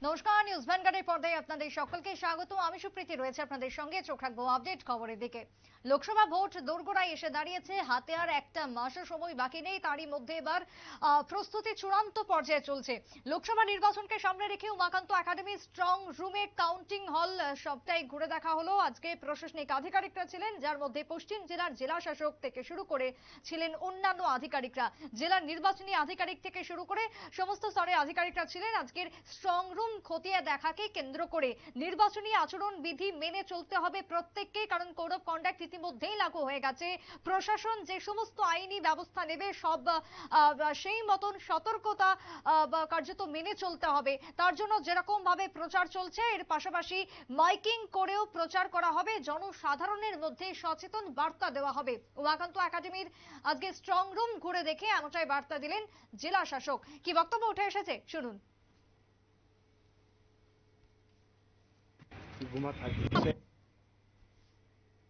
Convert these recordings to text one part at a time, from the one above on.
নমস্কার, নিউজ ভ্যানগার্ডের পর্দায় আপনাদের সকলকে স্বাগত। আমি সুপ্রীতি রয়েছে আপনাদের সঙ্গে। চোখ রাখবো আপডেট খবরের দিকে। লোকসভা ভোট দোরগোড়ায় এসে দাঁড়িয়েছে, হাতে আর একটা মাসও সময় বাকি নেই। তারই মধ্যে এবার প্রস্তুতি চূড়ান্ত পর্যায়ে চলছে। লোকসভা নির্বাচনকে সামনে রেখে উমাকান্ত একাডেমি স্ট্রং রুমে কাউন্টিং হল সবটাই ঘুরে দেখা হলো। আজকে প্রশাসনিক আধিকারিকরা ছিলেন, যার মধ্যে পশ্চিম জেলার জেলা শাসক থেকে শুরু করে ছিলেন অন্যান্য আধিকারিকরা। জেলার নির্বাচনী আধিকারিক থেকে শুরু করে সমস্ত স্তরের আধিকারিকরা ছিলেন। আজকের স্ট্রং রুম খতিয়ে দেখাকে কেন্দ্র করে নির্বাচনী আচরণ বিধি মেনে চলতে হবে প্রত্যেককে, কারণ কোড অফ কন্ডাক্ট ইতিমধ্যেই লাগু হয়ে গেছে। প্রশাসন যে সমস্ত আইনি ব্যবস্থা নেবে সব সেই মতন সতর্কতা কার্যত মেনে চলতে হবে। তার জন্য যেরকম ভাবে প্রচার চলছে, এর পাশাপাশি মাইকিং করেও প্রচার করা হবে, জনসাধারণের মধ্যে সচেতন বার্তা দেওয়া হবে। উমাকান্ত একাডেমির আজকে স্ট্রং রুম ঘুরে দেখে এমনটাই বার্তা দিলেন জেলা শাসক। কি বক্তব্য উঠে এসেছে শুনুন। घुमा था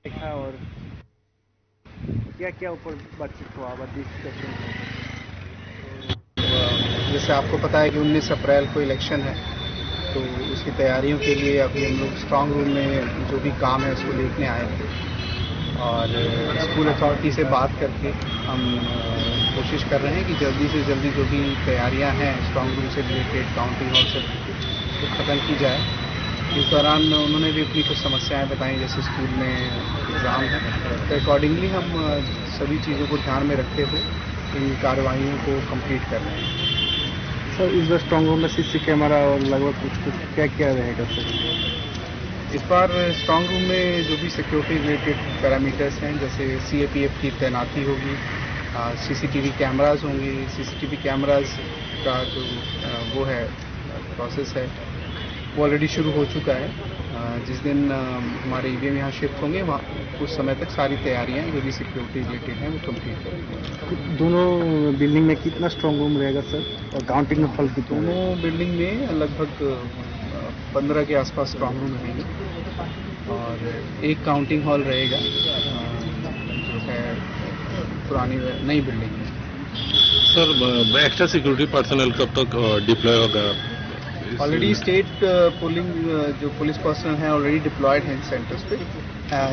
देखा और क्या क्या ऊपर बातचीत हुआ, डिस्कशन। जैसे आपको पता है कि 19 अप्रैल को इलेक्शन है, तो उसकी तैयारियों के लिए अभी हम लोग स्ट्रांग रूम में जो भी काम है उसको देखने आए थे और स्कूल अथॉरिटी से बात करके हम कोशिश कर रहे हैं कि जल्दी से जल्दी जो भी तैयारियां हैं स्ट्रांग रूम से रिलेटेड, काउंटिंग हॉल से रिलेटेड, तो ख़त्म की जाए। इस दौरान उन्होंने भी अपनी कुछ समस्याएं बताई, जैसे स्कूल में एग्ज़ाम है, तो अकॉर्डिंगली हम सभी चीज़ों को ध्यान में रखते हुए इन कार्रवाइयों को कंप्लीट कर रहे हैं। सर, इस बार स्ट्रांग रूम में सीसी कैमरा और लगभग कुछ क्या क्या रहेगा सर? इस बार स्ट्रांग रूम में जो भी सिक्योरिटी रिलेटेड पैरामीटर्स हैं, जैसे CAPF की तैनाती होगी, CCTV कैमराज होंगे। CCTV कैमराज का जो वो है प्रोसेस है वो ऑलरेडी शुरू हो चुका है। जिस दिन हमारे EVM यहाँ शिफ्ट होंगे, वहाँ उस समय तक सारी तैयारियाँ जो भी सिक्योरिटी रिलेटेड हैं वो कंप्लीट करेंगे। दोनों बिल्डिंग में कितना स्ट्रांग रूम रहेगा सर, और काउंटिंग में फल कितना? दोनों बिल्डिंग में लगभग 15 के आसपास स्ट्रांग रूम रहेंगे और एक काउंटिंग हॉल रहेगा जो है पुरानी नई बिल्डिंग में। सर, एक्स्ट्रा सिक्योरिटी पर्सनल कब तक डिप्लॉय होगा? ऑलरेडी स्टेट पोलिंग जो पुलिस पर्सनल हैं ऑलरेडी डिप्लॉयड हैं सेंटर्स पे।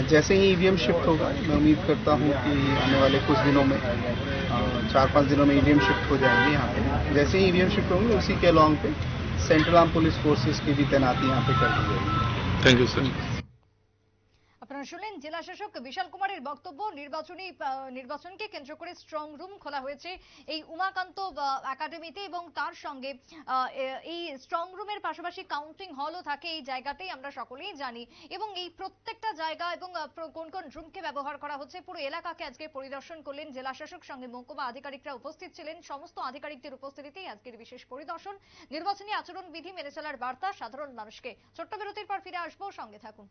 जैसे ही EVM शिफ्ट होगा, मैं उम्मीद करता हूँ कि आने वाले कुछ दिनों में 4-5 दिनों में EVM शिफ्ट हो जाएंगे यहाँ पे। जैसे ही EVM शिफ्ट होंगे उसी के अलॉन्ग पे सेंट्रल आर्म पुलिस फोर्सेस की भी तैनाती यहाँ पे कर दी जाएगी। Thank you sir. আপনারা শুনলেন জেলা শাসক বিশাল কুমারের বক্তব্য। নির্বাচনকে কেন্দ্র করে স্ট্রং রুম খোলা হয়েছে এই উমাকান্ত একাডেমিতে, এবং তার সঙ্গে এই স্ট্রং রুমের পাশাপাশি কাউন্টিং হলও থাকে এই জায়গাতেই, আমরা সকলেই জানি। এবং এই প্রত্যেকটা জায়গা এবং কোন কোন রুমকে ব্যবহার করা হচ্ছে পুরো এলাকাকে আজকে পরিদর্শন করলেন জেলা শাসক, সঙ্গে মহকুমা আধিকারিকরা উপস্থিত ছিলেন। সমস্ত আধিকারিকদের উপস্থিতিতেই আজকের বিশেষ পরিদর্শন। নির্বাচনী আচরণ বিধি মেনে চলার বার্তা সাধারণ মানুষকে। ছোট্ট বিরতির পর ফিরে আসবো, সঙ্গে থাকুন।